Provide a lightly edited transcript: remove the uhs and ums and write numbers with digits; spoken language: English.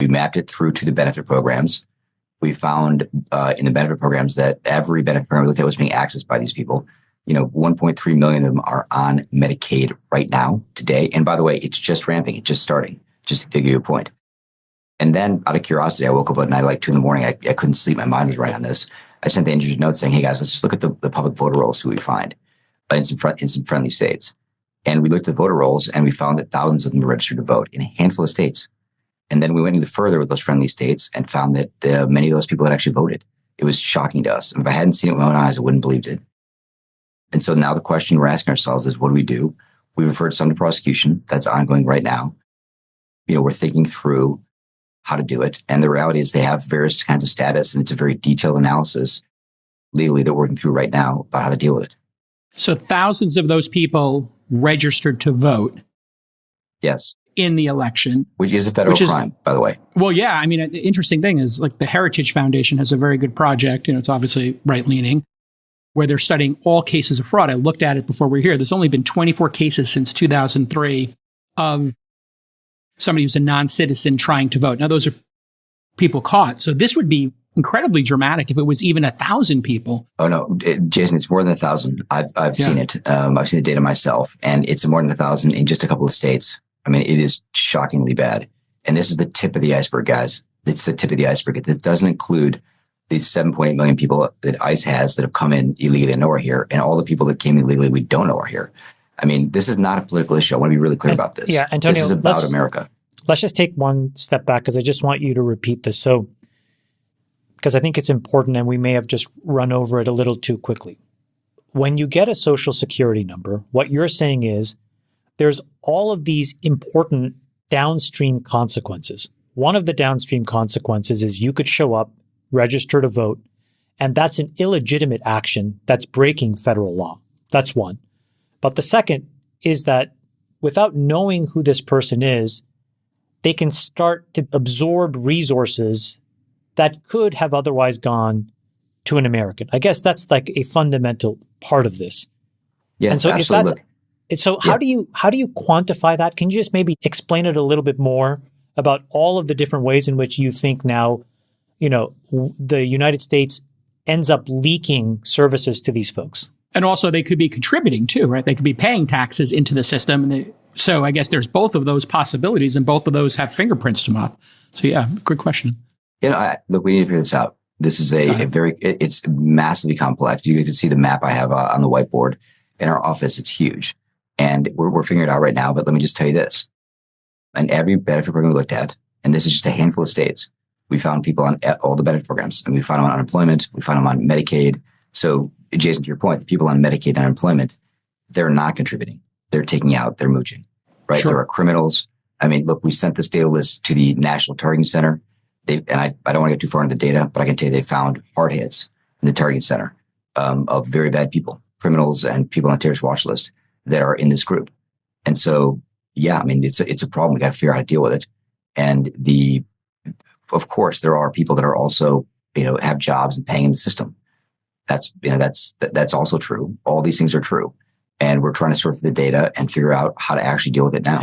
We mapped it through to the benefit programs. We found in the benefit programs that every benefit program we looked at was being accessed by these people. 1.3 million of them are on Medicaid right now, today. And by the way, it's just ramping. It's just starting, just to give you a point. And then out of curiosity, I woke up at night like 2 a.m. I couldn't sleep. My mind was running on this. I sent the engineers note saying, hey guys, let's just look at the public voter rolls, see what we find in some friendly states. And we looked at the voter rolls and we found that thousands of them were registered to vote in a handful of states. And then we went even further with those friendly states and found that many of those people had actually voted. It was shocking to us. And if I hadn't seen it with my own eyes, I wouldn't have believed it. And so now the question we're asking ourselves is, what do we do? We referred some to prosecution. That's ongoing right now. We're thinking through how to do it. And the reality is they have various kinds of status, and it's a very detailed analysis legally that we're working through right now about how to deal with it. So thousands of those people registered to vote. Yes. In the election. Which is a federal crime, by the way. Well, yeah. I mean, the interesting thing is like the Heritage Foundation has a very good project. It's obviously right-leaning, where they're studying all cases of fraud. I looked at it before we were here. There's only been 24 cases since 2003 of somebody who's a non-citizen trying to vote. Now, those are people caught. So this would be incredibly dramatic if it was even 1,000 people. Oh, no, Jason, it's more than 1,000. I've seen it. I've seen the data myself, and it's more than 1,000 in just a couple of states. I mean, it is shockingly bad. And this is the tip of the iceberg, guys. It's the tip of the iceberg. This doesn't include the 7.8 million people that ICE has that have come in illegally and know are here, and all the people that came illegally we don't know are here. I mean, this is not a political issue. I want to be really clear about this. Yeah, Antonio, this is about America. Let's just take one step back because I just want you to repeat this. So, because I think it's important and we may have just run over it a little too quickly. When you get a social security number, what you're saying is there's all of these important downstream consequences. One of the downstream consequences is you could show up, register to vote, and that's an illegitimate action that's breaking federal law. That's one. But the second is that without knowing who this person is, they can start to absorb resources that could have otherwise gone to an American. I guess that's like a fundamental part of this. Yes, and so absolutely. How do you quantify that? Can you just maybe explain it a little bit more about all of the different ways in which you think now, the United States ends up leaking services to these folks? And also they could be contributing too, right? They could be paying taxes into the system. So I guess there's both of those possibilities, and both of those have fingerprints to them up. So yeah, good question. Look, we need to figure this out. This is it's massively complex. You can see the map I have on the whiteboard in our office. It's huge. And we're figuring it out right now. But let me just tell you this. In every benefit program we looked at, and this is just a handful of states, we found people on all the benefit programs. And we found them on unemployment. We found them on Medicaid. So, Jason, to your point, the people on Medicaid and unemployment, they're not contributing. They're taking out, they're mooching, right? Sure. There are criminals. I mean, look, we sent this data list to the National Targeting Center. I don't want to get too far into the data, but I can tell you they found hard hits in the Targeting Center of very bad people, criminals and people on the terrorist watch list that are in this group. And so, yeah, I mean, it's a problem. We got to figure out how to deal with it. And of course, there are people that are also, have jobs and paying in the system. That's also true. All these things are true. And we're trying to sort through the data and figure out how to actually deal with it now.